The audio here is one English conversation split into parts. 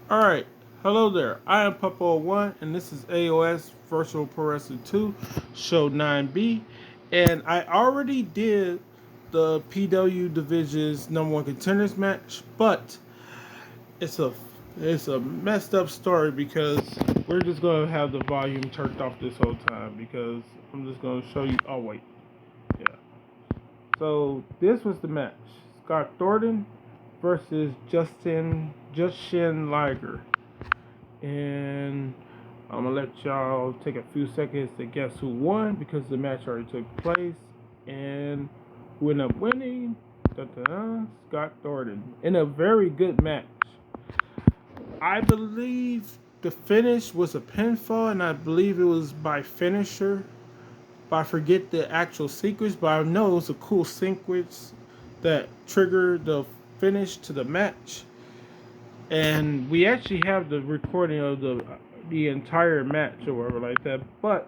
Alright, hello there. I am Puppo1 and this is AOS Virtual Pro Wrestling 2, Show 9B. And I already did the PW Division's number one contenders match, but it's a it's a messed up story because we're just gonna have the volume turned off this whole time because I'm just gonna show you. Oh wait, yeah. So this was the match: Scott Thornton versus Justin Liger. And I'm gonna let y'all take a few seconds to guess who won because the match already took place. And who ended up winning? Scott Thornton in a very good match. I believe the finish was a pinfall, and I believe it was by finisher. But I forget the actual sequence, but I know it was a cool sequence that triggered the finish to the match. And we actually have the recording of the entire match or whatever like that. But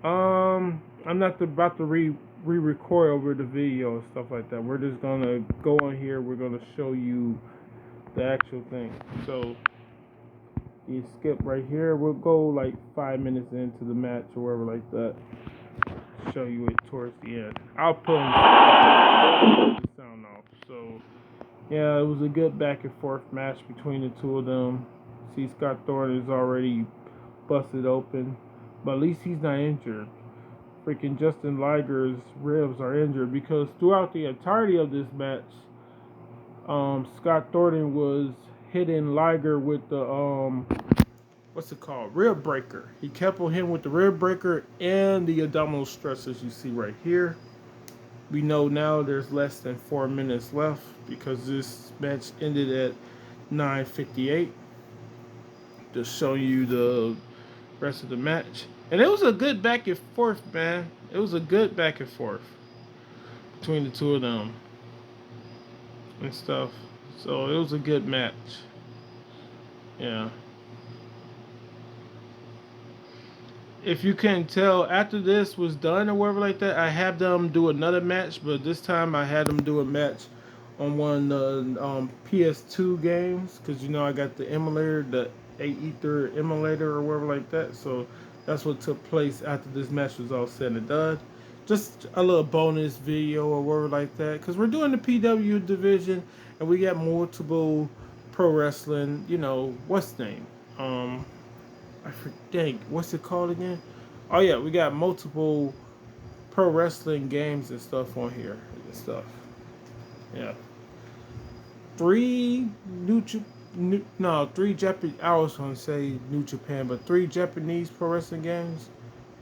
I'm not about to re-record over the video and stuff like that. We're just gonna go on here. We're gonna show you the actual thing. So you skip right here. We'll go like 5 minutes into the match or whatever like that. Show you it towards the end. I'll put the sound off. So yeah, it was a good back and forth match between the two of them. See, Scott Thornton is already busted open, but at least he's not injured. Freaking Justin Liger's ribs are injured because throughout the entirety of this match, Scott Thornton was hitting Liger with the what's it called? Rib breaker. He kept on hitting with the rib breaker and the abdominal stretchers you see right here. We know now there's less than 4 minutes left because this match ended at 9:58. Just showing you the rest of the match. And it was a good back and forth, man. It was a good back and forth between the two of them and stuff. So it was a good match. Yeah. If you can tell, after this was done or whatever like that, I had them do another match, but this time I had them do a match on one of the PS2 games because I got the emulator, the Aether emulator or whatever like that. So that's what took place after this match was all said and done. Just a little bonus video or whatever like that because we're doing the PW division and we got multiple pro wrestling. What's the name? I forget what's it called again. Oh yeah, we got multiple pro wrestling games and stuff on here and stuff. Yeah, three three Japanese. I was gonna say New Japan, but three Japanese pro wrestling games.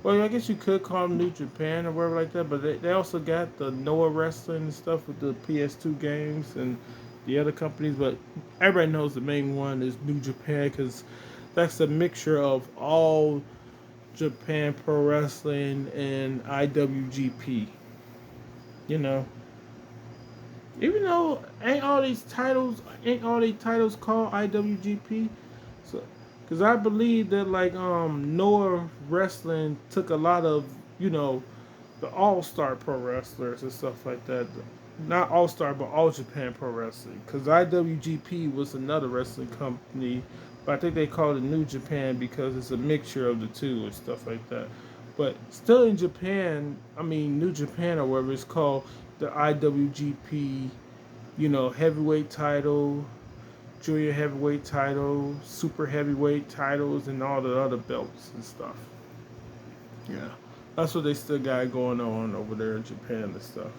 Well, I guess you could call them New Japan or whatever like that, but they also got the Noah Wrestling and stuff with the PS2 games and the other companies, but everybody knows the main one is New Japan because that's a mixture of all Japan Pro Wrestling and IWGP. You know, even though ain't all these titles called IWGP. So, because I believe that like Noah Wrestling took a lot of the All Star Pro Wrestlers and stuff like that. Not All Star, but All Japan Pro Wrestling. Because IWGP was another wrestling company, but I think they called it New Japan because it's a mixture of the two and stuff like that. But still in Japan, I mean New Japan or whatever it's called, the IWGP, heavyweight title, junior heavyweight title, super heavyweight titles, and all the other belts and stuff. Yeah, that's what they still got going on over there in Japan and stuff.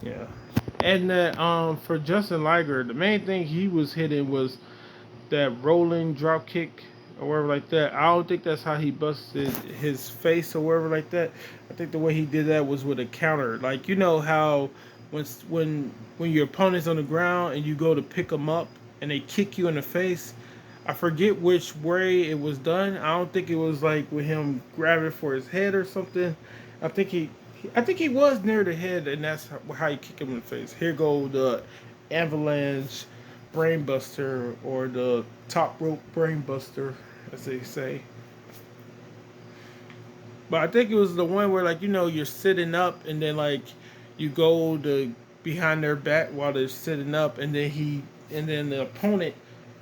Yeah. And that for Justin Liger, the main thing he was hitting was that rolling drop kick or whatever like that. I don't think that's how he busted his face or whatever like that. I think the way he did that was with a counter. Like how when your opponent's on the ground and you go to pick them up and they kick you in the face. I forget which way it was done. I don't think it was like with him grabbing for his head or something. I think he was near the head, and that's how you kick him in the face. Here go the avalanche brainbuster or the top rope brainbuster, as they say. But I think it was the one where you're sitting up and then you go to behind their back while they're sitting up, and then the opponent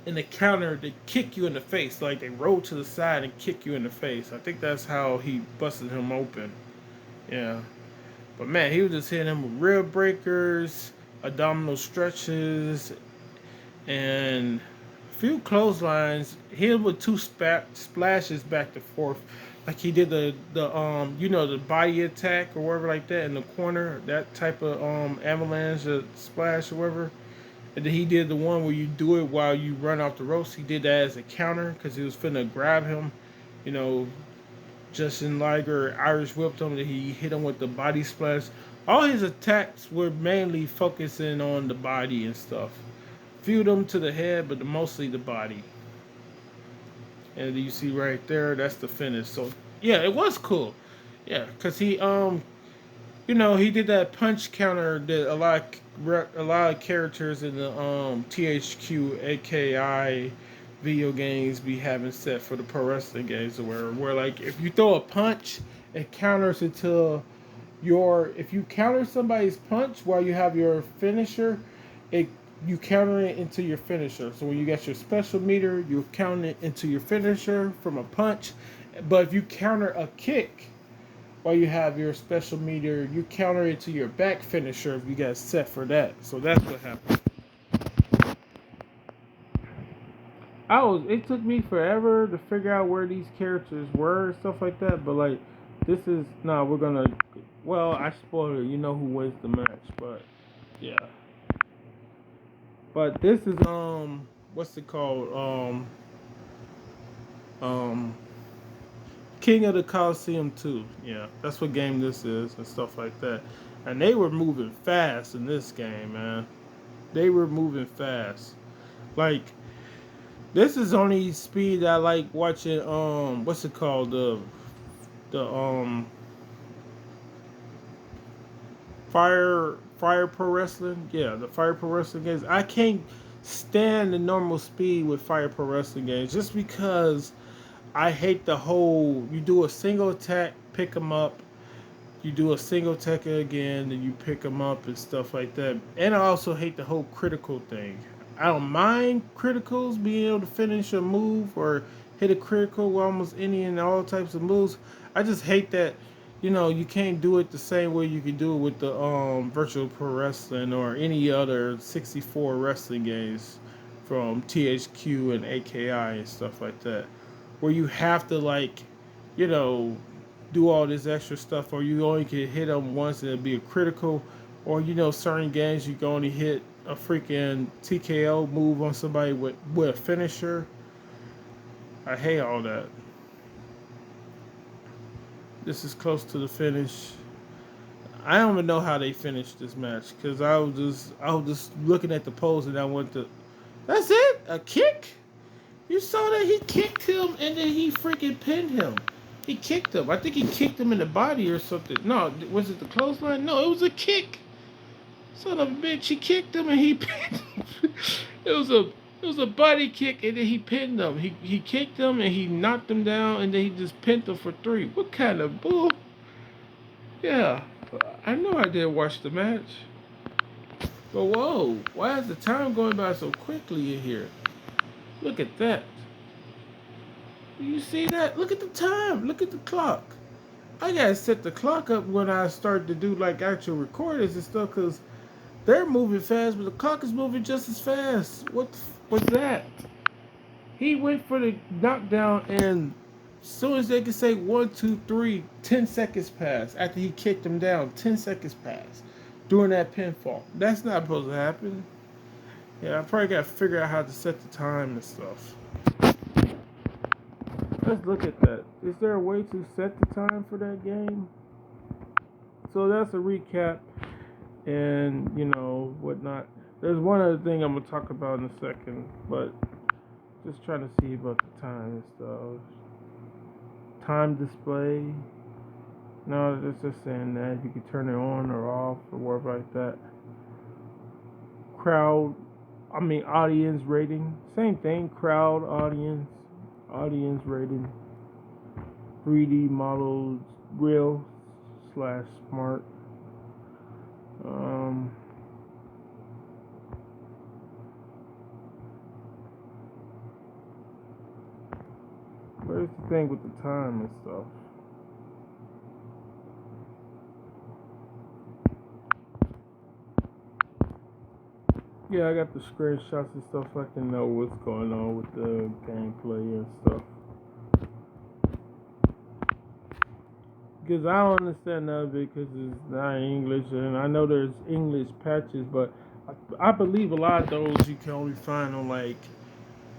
in the counter they kick you in the face, like they roll to the side and kick you in the face. I think that's how he busted him open. Yeah, but man, he was just hitting him with rib breakers, abdominal stretches, and a few clotheslines. Hit with two splashes back and forth, like he did the the body attack or whatever like that in the corner. That type of avalanche splash or whatever. And then he did the one where you do it while you run off the ropes. He did that as a counter because he was finna grab him. You know, Justin Liger Irish whipped him. That he hit him with the body splash. All his attacks were mainly focusing on the body and stuff. Few of them to the head, but mostly the body. And you see right there, that's the finish. So yeah, it was cool. Yeah, cause he did that punch counter that a lot of characters in the THQ AKI video games be having set for the pro wrestling games, where like if you throw a punch, it counters until if you counter somebody's punch while you have your finisher, it you counter it into your finisher. So when you get your special meter, you count it into your finisher from a punch. But if you counter a kick while you have your special meter, you counter it to your back finisher if you got set for that. So that's what happened. It took me forever to figure out where these characters were and stuff like that, but like this is we're gonna I spoiled it, you know who wins the match, but yeah. But this is what's it called? Um King of the Coliseum 2. Yeah, that's what game this is and stuff like that. And they were moving fast in this game, man. They were moving fast. Like this is only speed I like watching what's it called? The Fire Pro Wrestling. Yeah, the Fire Pro Wrestling games. I can't stand the normal speed with Fire Pro Wrestling games just because I hate the whole you do a single attack, pick them up, you do a single attack again, then you pick them up and stuff like that. And I also hate the whole critical thing. I don't mind criticals, being able to finish a move or hit a critical with almost any and all types of moves. I just hate that, you can't do it the same way you can do it with the virtual pro wrestling or any other 64 wrestling games from THQ and AKI and stuff like that, where you have to you know, do all this extra stuff, or you only can hit them once and it'll be a critical, or certain games you can only hit a freaking TKO move on somebody with a finisher. I hate all that. This is close to the finish. I don't even know how they finished this match because I was just looking at the pose and I went to. That's it? A kick? You saw that he kicked him and then he freaking pinned him. He kicked him. I think he kicked him in the body or something. No, was it the clothesline? No, it was a kick. Son of a bitch, he kicked him and he pinned him. it was a body kick and then he pinned him. He kicked him and he knocked him down and then he just pinned him for 3. What kind of bull? Yeah, I know I didn't watch the match. But whoa, why is the time going by so quickly in here? Look at that. Do you see that? Look at the time. Look at the clock. I gotta set the clock up when I start to do actual recordings and stuff because they're moving fast, but the clock is moving just as fast. What's that? He went for the knockdown, and as soon as they could say 1, 2, 3, 10 seconds passed after he kicked him down. 10 seconds passed during that pinfall. That's not supposed to happen. Yeah, I probably gotta figure out how to set the time and stuff. Let's look at that. Is there a way to set the time for that game? So that's a recap and, whatnot. There's one other thing I'm going to talk about in a second, but just trying to see about the time and stuff. Time display. No, it's just saying that you can turn it on or off or whatever like that. Audience rating. Same thing, crowd, audience rating, 3D models, real/smart. Where's the thing with the time and stuff? Yeah, I got the screenshots and stuff. I can know what's going on with the gameplay and stuff. Because I don't understand none of it because it's not English, and I know there's English patches, but I believe a lot of those you can only find on like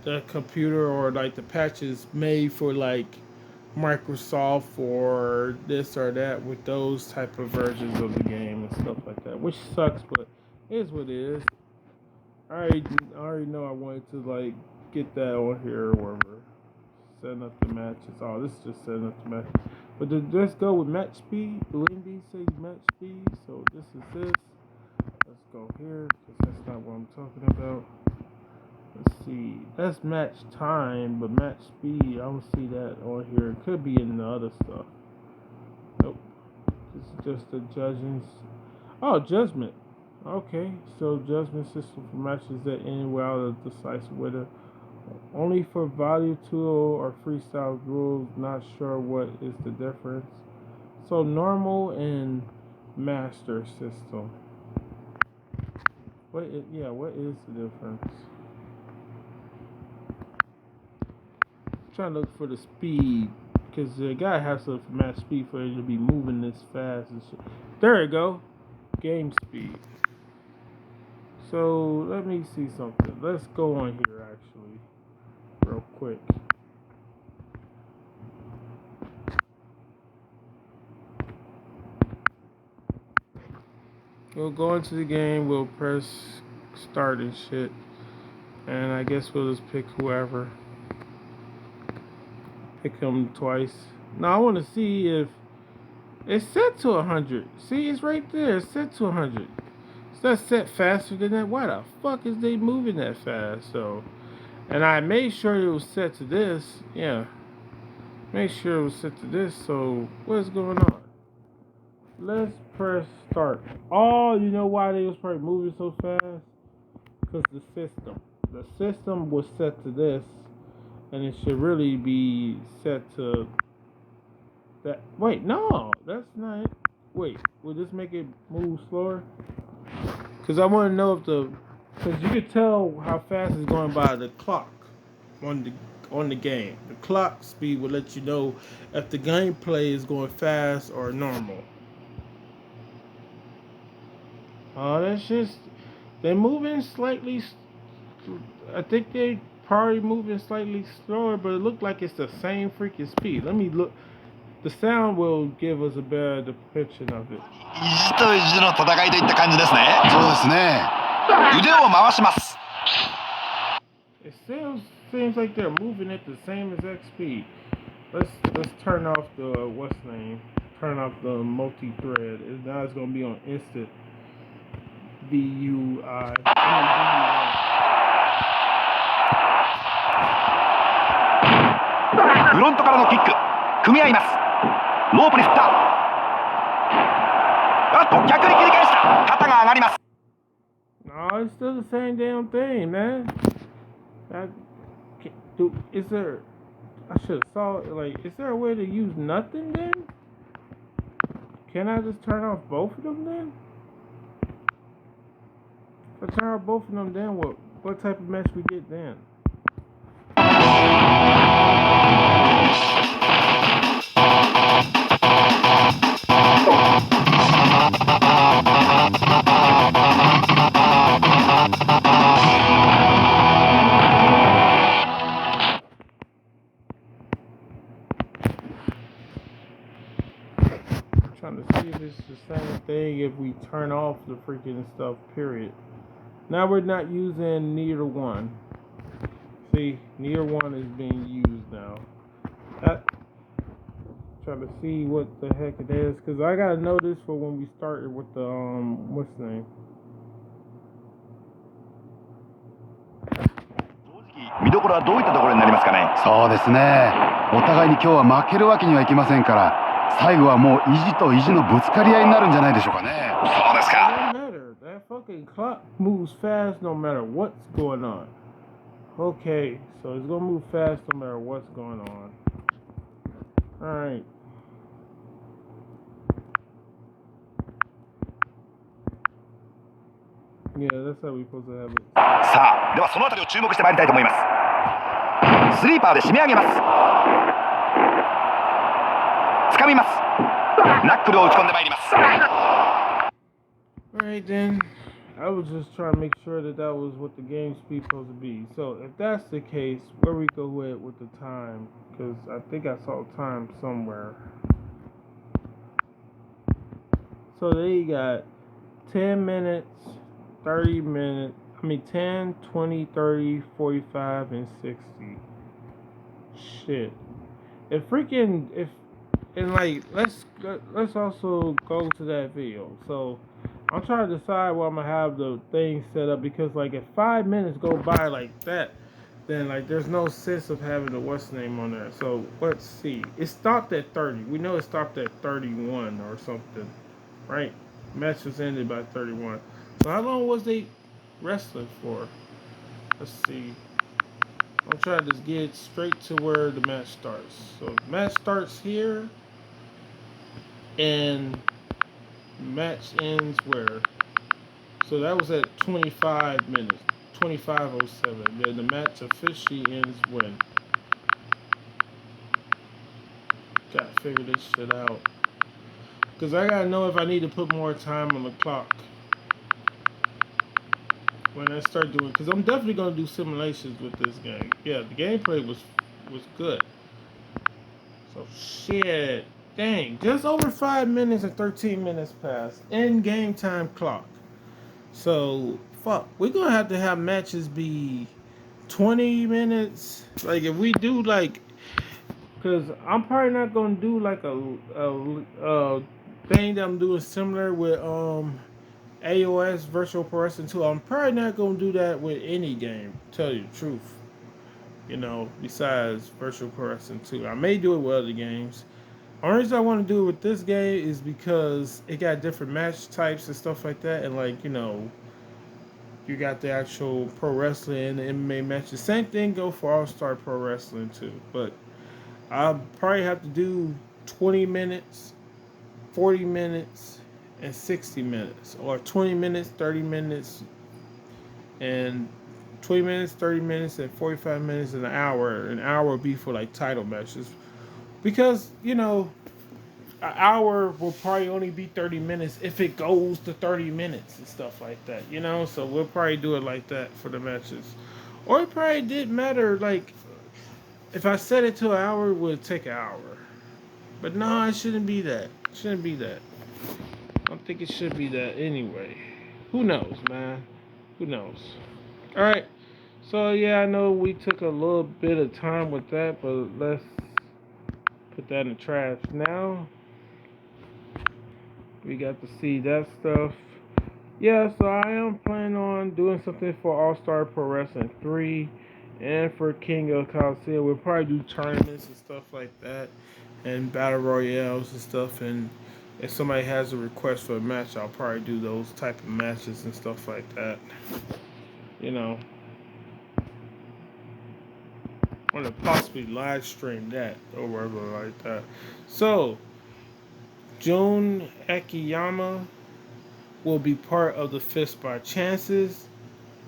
the computer or like the patches made for like Microsoft or this or that with those type of versions of the game and stuff like that, which sucks, but it is what it is. I already know I wanted to like get that on here or whatever. Setting up the matches. Oh, this is just setting up the match. But let's go with match speed. Lindy says match speed, so this is this. Let's go here because that's not what I'm talking about. Let's see. That's match time, but match speed, I don't see that on here. It could be in the other stuff. Nope. This is just the judging. Oh, judgment. Okay, so judgment system for matches that end without a decisive winner. Only for value tool or freestyle rules. Not sure what is the difference. So normal and master system. What is the difference? I'm trying to look for the speed because you gotta have some match speed for it to be moving this fast and shit. There you go. Game speed. So let me see something. Let's go on here actually, real quick. We'll go into the game. We'll press start and shit, and I guess we'll just pick whoever. Pick them twice. Now I want to see if it's set to 100. See, it's right there. It's set to 100. That's set faster than that. Why the fuck is they moving that fast? So, and I made sure it was set to this. Yeah, make sure it was set to this. So, what's going on? Let's press start. Oh, you know why they was probably moving so fast? Because the system was set to this, and it should really be set to that. Wait, no, that's not it. Wait, will this make it move slower? Because I want to know if because you can tell how fast it's going by the clock on the game. The clock speed will let you know if the gameplay is going fast or normal. Oh, that's just they're moving slightly. I think they probably moving slightly slower, but it looked like it's the same freaking speed. Let me look. The sound will give us a better depiction of it. 意地と意地の戦いといった感じですね。そうですね。腕を回します。 It still seems like they're moving at the same exact speed. Let's turn off the what's name. Turn off the multi-thread. Now it's gonna be on instant VUI. フロントからのキック。組み合います。ロープに振った。あっと逆に切り返した。肩が上がります。 No, it's still the same damn thing, man. Is there? I should have saw it. Like, is there a way to use nothing then? Can I just turn off both of them then? If I turn off both of them, then what type of match we get then? Trying to see if it's the same thing if we turn off the freaking stuff, period. Now we're not using neither one. See, neither one is being used now. Trying to see what the heck it is, because I gotta know this for when we started with the what's the name? 見どころはどういったところになりますかね。そうですね。お互いに今日は負けるわけにはいきませんから、最後はもう意地と意地のぶつかり合いになるんじゃないでしょうかね。そうですか。It doesn't matter. That fucking clock moves fast no matter what's going on. Okay, so it's gonna move fast no matter what's going on. Alright. Yeah, that's how we're supposed to have it. さあではそのあたりを注目してまいりたいと思います。スリーパーで締め上げます。掴みます。ナックルを打ち込んでまいります。 Alright then, I was just trying to make sure that was what the game speed supposed to be. So if that's the case, where we go with the time? Because I think I saw time somewhere. So they got 10 minutes, 30 minutes, 10, 20, 30, 45, and 60. Shit. Let's also go to that video. So I'm trying to decide where I'm gonna have the thing set up, because like if 5 minutes go by like that, then like there's no sense of having the what's name on there. So let's see. It stopped at 30. We know it stopped at 31 or something, right? Match was ended by 31. So how long was they wrestling for? Let's see. I'm trying to just get straight to where the match starts. So the match starts here, and match ends where? So that was at 25 minutes, 25:07. Then the match officially ends when? Gotta figure this shit out. Because I gotta know if I need to put more time on the clock when I start doing. Because I'm definitely gonna do simulations with this game. Yeah, the gameplay was good. So shit, dang, just over 5 minutes and 13 minutes passed. In game time clock. So fuck, we're gonna have to have matches be 20 minutes. Like if we do like, cause I'm probably not gonna do like a thing that I'm doing similar with AOS Virtual Pro Wrestling 2. I'm probably not gonna do that with any game. Tell you the truth. You know, besides Virtual Pro Wrestling 2, I may do it with other games. The only reason I want to do it with this game is because it got different match types and stuff like that, and like you got the actual pro wrestling and the MMA matches. Same thing go for All Star Pro Wrestling too, but I'll probably have to do 20 minutes, 40 minutes, and 60 minutes, or 20 minutes, 30 minutes, and 20 minutes, 30 minutes, and 45 minutes, and an hour. An hour would be for like title matches, because an hour will probably only be 30 minutes if it goes to 30 minutes and stuff like that, so we'll probably do it like that for the matches. Or it probably didn't matter, like if I set it to an hour, it would take an hour. But no, it shouldn't be that. I don't think it should be that anyway. Who knows, man? Who knows? Alright, so yeah, I know we took a little bit of time with that, but let's put that in the trash now. We got to see that stuff. Yeah, so I am planning on doing something for All Star Pro Wrestling 3 and for King of Coliseum. We'll probably do tournaments and stuff like that, and battle royales and stuff. And if somebody has a request for a match, I'll probably do those type of matches and stuff like that. I want to possibly live stream that or whatever like that. So, Jun Akiyama will be part of the Fist by Chances.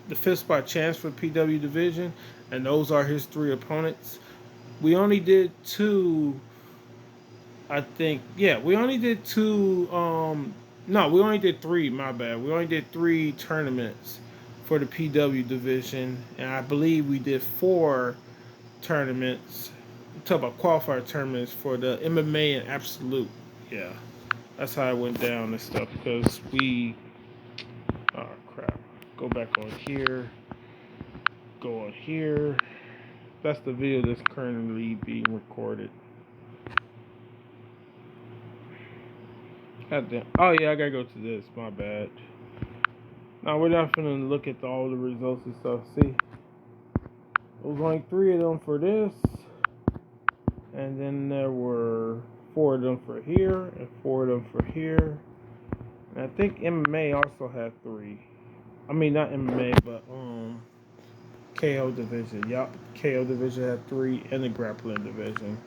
The Fist by Chance for PW division, and those are his 3 opponents. We only did 2, I think. Yeah, we only did 2. No, we only did 3. My bad. We only did 3 tournaments for the PW division, and I believe we did 4 tournaments. Talk about qualifier tournaments for the MMA and Absolute. Yeah, that's how it went down and stuff, because we. Oh crap. Go back on here. Go on here. That's the video that's currently being recorded. God damn. Oh yeah, I gotta go to this. My bad. Now we're not gonna look at all the results and stuff. See, there was only 3 of them for this, and then there were 4 of them for here and 4 of them for here. And I think MMA also had 3. I mean, not MMA, but KO division. Yup, KO division had 3, and the grappling division.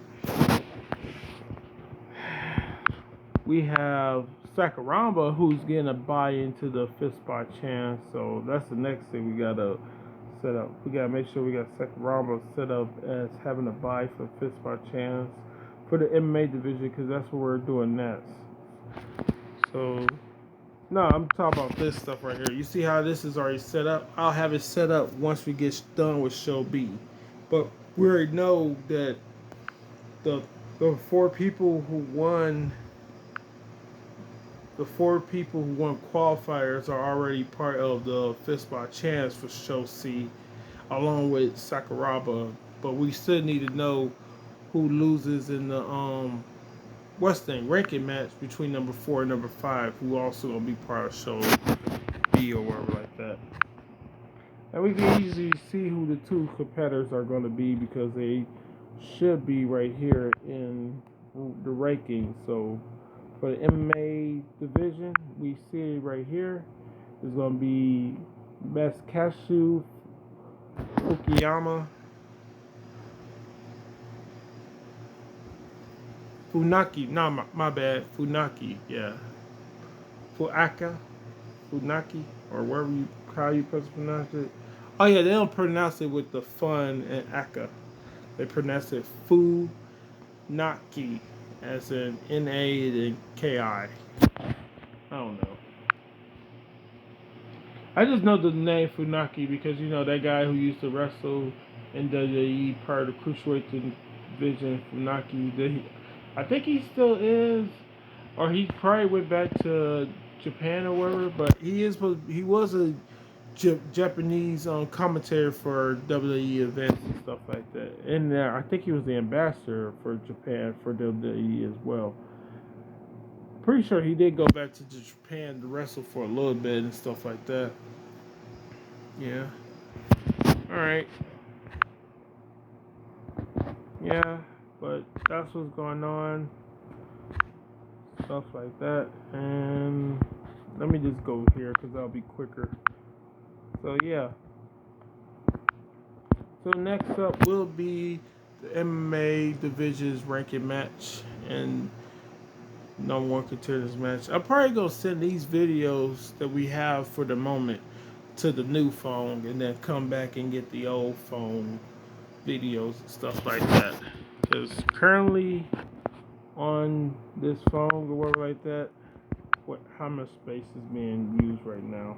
we have Sakuraba, who's getting a buy into the fifth spot chance. So that's the next thing we gotta set up. We gotta make sure we got Sakuraba set up as having a buy for fifth spot chance for the MMA division, because that's what we're doing next. So no, I'm talking about this stuff right here. You see how this is already set up? I'll have it set up once we get done with show B. But we already know that the four people who won qualifiers are already part of the fifth spot chance for show C, along with Sakuraba. But we still need to know who loses in the ranking match between number 4 and number 5, who also gonna be part of show B or whatever like that. And we can easily see who the two competitors are going to be, because they should be right here in the rankings. So for the MMA division, we see it right here. It's going to be Maskashu Fukuyama, Funaki. No, my bad. Funaki. Yeah. Funaki, or how you pronounce it. Oh yeah, they don't pronounce it with the fun and aka. They pronounce it Funaki, as in N-A and K-I. I don't know. I just know the name Funaki because, you know, that guy who used to wrestle in WWE, part of the Cruiserweight division, Funaki. I think he still is, or he probably went back to Japan or whatever. But he was a Japanese commentator for WWE events and stuff like that. And I think he was the ambassador for Japan for WWE as well. Pretty sure he did go back to Japan to wrestle for a little bit and stuff like that. Yeah. Alright. Yeah, but that's what's going on. Stuff like that. And let me just go here because that'll be quicker. So yeah. So next up will be the MMA divisions ranking match and number 1 contenders match. I'm probably gonna send these videos that we have for the moment to the new phone, and then come back and get the old phone videos and stuff like that. Because currently on this phone or whatever like that, how much space is being used right now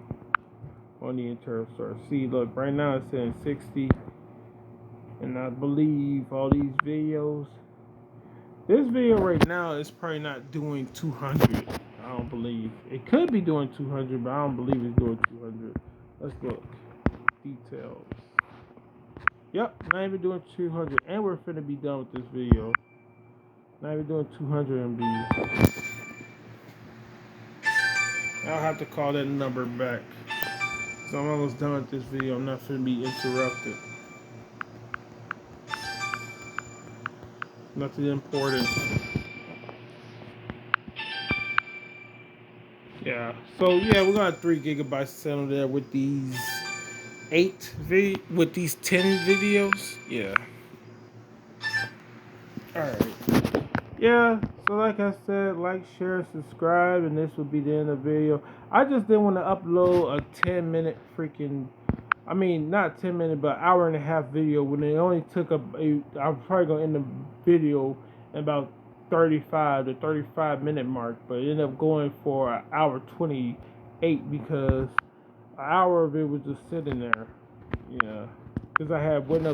on the internal storage? See, look, right now it's saying 60, and I believe all these videos. This video right now is probably not doing 200. I don't believe it could be doing 200, but I don't believe it's doing 200. Let's look. Details. Yep, not even doing 200, and we're finna be done with this video. Not even doing 200 MB. I'll have to call that number back. So I'm almost done with this video. I'm not finna be interrupted. Nothing important. Yeah. So yeah, we got 3 gigabytes settled there with these 10 videos. Yeah. Alright. Yeah, so like I said, like, share, subscribe, and this will be the end of the video. I just didn't want to upload a 10-minute not 10 minute, but hour and a half video when it only took I'm probably going to end the video in about 35 to 35 minute mark, but it ended up going for an hour 28 because an hour of it was just sitting there. Yeah, because I went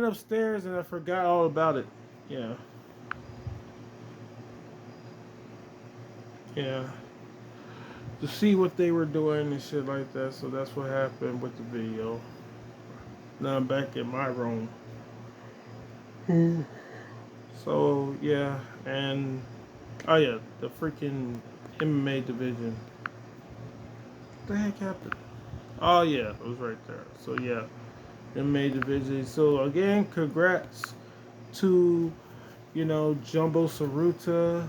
upstairs and I forgot all about it. Yeah. Yeah. To see what they were doing and shit like that. So that's what happened with the video. Now I'm back in my room. So yeah, and oh yeah, the freaking MMA division. What the heck happened? Oh yeah, it was right there. So yeah, MMA division. So again, congrats to, Jumbo Saruta,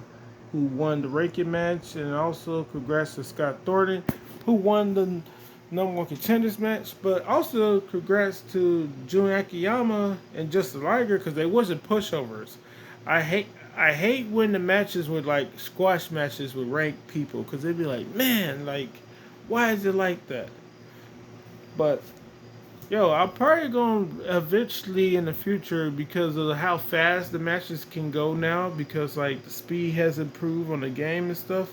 who won the ranking match, and also congrats to Scott Thornton, who won the number 1 contenders match. But also congrats to Jun Akiyama and Justin Liger, because they wasn't pushovers. I I hate when the matches with like squash matches with ranked people because they'd be like, man, like, why is it like that? But yo, I'm probably gonna eventually in the future because of how fast the matches can go now because like the speed has improved on the game and stuff.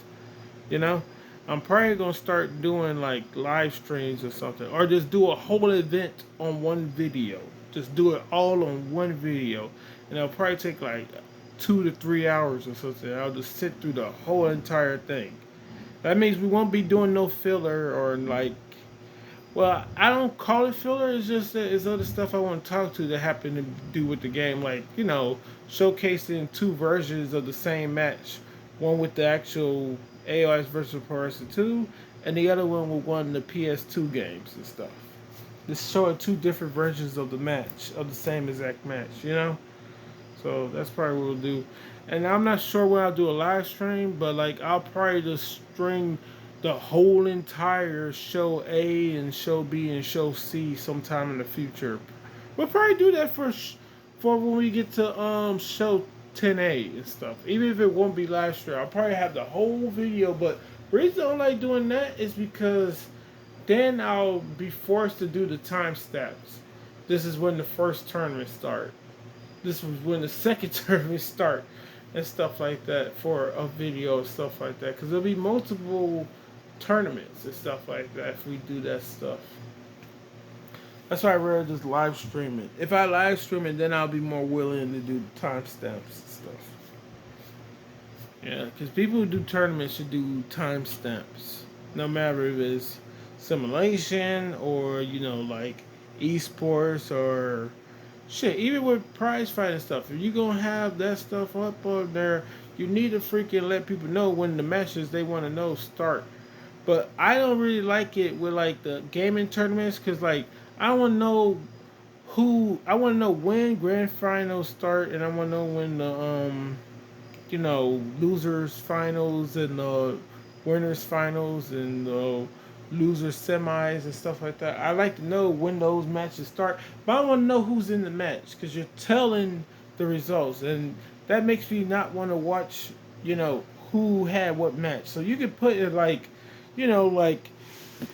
You know, I'm probably gonna start doing like live streams or something, or just do a whole event on one video. Just do it all on one video, and it'll probably take like 2 to 3 hours or something. I'll just sit through the whole entire thing. That means we won't be doing no filler or like. Well, I don't call it filler. It's just that it's other stuff I want to talk to that happen to do with the game, like showcasing two versions of the same match, one with the actual AOS versus Pro Wrestling 2, and the other one with one of the PS2 games and stuff. Just showing two different versions of the match of the same exact match. So that's probably what we'll do. And I'm not sure when I'll do a live stream, but like I'll probably just stream the whole entire show A and show B and show C sometime in the future. We'll probably do that for when we get to show 10A and stuff. Even if it won't be live stream, I'll probably have the whole video. But the reason I like doing that is because then I'll be forced to do the timestamps. This is when the first tournament start. This was when the second tournament start and stuff like that for a video and stuff like that. Because there'll be multiple tournaments and stuff like that if we do that stuff. That's why I rather just live stream it. If I live stream it, then I'll be more willing to do timestamps and stuff. Yeah, because people who do tournaments should do timestamps. No matter if it's simulation or, like esports or shit, even with prize fighting stuff. If you gonna have that stuff up on there, you need to freaking let people know when the matches they want to know start. But I don't really like it with like the gaming tournaments because like I want to know I want to know when grand finals start, and I want to know when the losers finals and the winners finals and the losers semis and stuff like that. I like to know when those matches start, but I want to know who's in the match because you're telling the results, and that makes me not want to watch. Who had what match. So you could put it like, like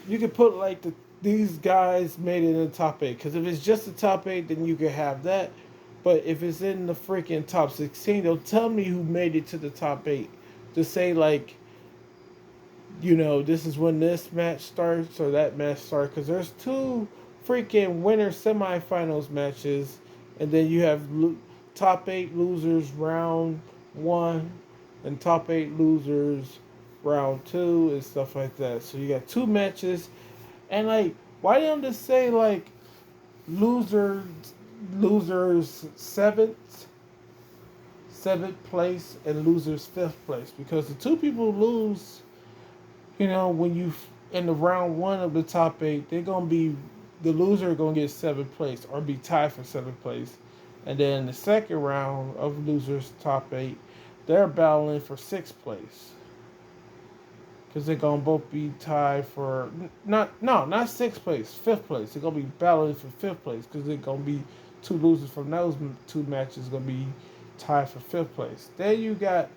you could put like these guys made it in the top 8. Because if it's just the top 8, then you could have that. But if it's in the freaking top 16, they'll tell me who made it to the top 8. To say like, this is when this match starts or that match starts. Because there's two freaking winner semifinals matches, and then you have top 8 losers round 1 and top 8 losers round 2 and stuff like that. So you got two matches, and like, why don't they say like losers seventh place and losers 5th place? Because the two people lose, when you in the round 1 of the top 8, they're gonna be the loser gonna get 7th place or be tied for 7th place, and then the second round of losers top 8, they're battling for 6th place. Because they're gonna both be tied for not 6th place, 5th place. They're gonna be battling for 5th place because they're gonna be two losers from those two matches gonna be tied for 5th place. Then you got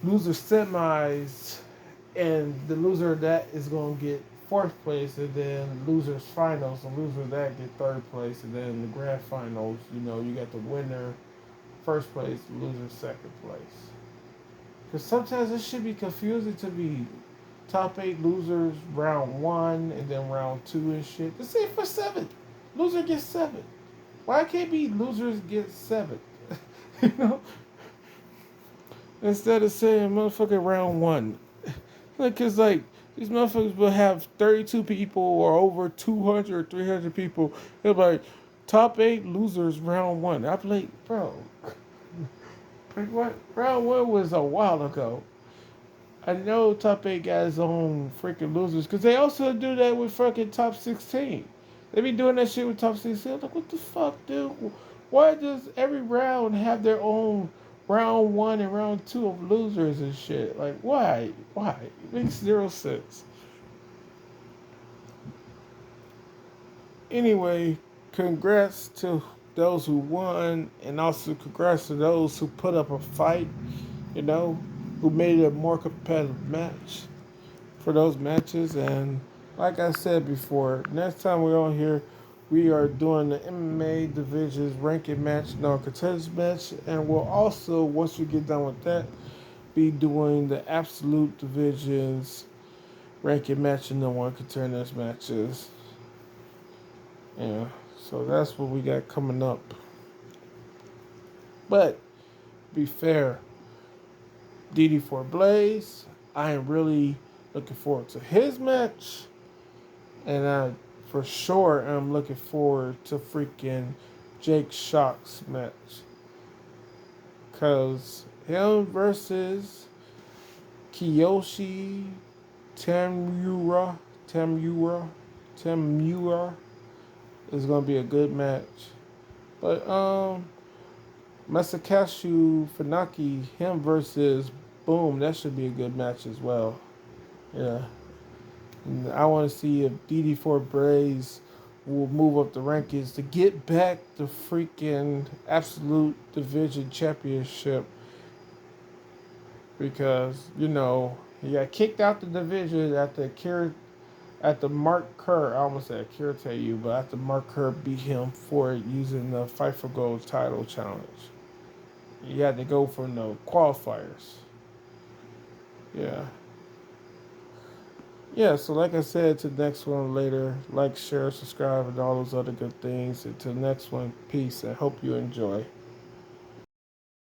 loser semis, and the loser of that is gonna get 4th place, and then losers finals, the loser of that get 3rd place, and then the grand finals, you got the winner 1st place, the loser 2nd place. Because sometimes it should be confusing to be top 8 losers round 1 and then round 2 and shit. The same for 7. Loser gets 7. Why can't be losers get 7? you know? Instead of saying motherfucking round 1. Because, like, these motherfuckers will have 32 people or over 200 or 300 people. They're like, top 8 losers round 1. I'm like, bro. Like, what? Round 1 was a while ago. I know top 8 guys own freaking losers because they also do that with fucking top 16. They be doing that shit with top 16. I'm like, what the fuck, dude? Why does every round have their own round 1 and round 2 of losers and shit? Like, why? Why? It makes zero sense. Anyway, congrats to those who won, and also congrats to those who put up a fight, you know, who made it a more competitive match for those matches. And like I said before, next time we're on here, we are doing the MMA divisions ranking match, no contenders match, and we'll also, once we get done with that, be doing the absolute divisions ranking match and the one contenders matches. Yeah, so that's what we got coming up. But be fair, DD4 Blaze, I am really looking forward to his match, and I for sure am looking forward to freaking Jake Shock's match, cause him versus Kiyoshi Tamura Tamura Tamura is gonna be a good match. But Masakazu Funaki, him versus Boom, that should be a good match as well. Yeah. And I want to see if DD4 Blaze will move up the rankings to get back the freaking Absolute Division Championship, because, you know, he got kicked out the division at the Mark Kerr. I almost said Akira Teu, but after Mark Kerr beat him for using the Fight for Gold title challenge. You had to go from the qualifiers. Yeah. Yeah, so like I said, to the next one later. Like, share, subscribe, and all those other good things. Until next one, peace. I hope you enjoy.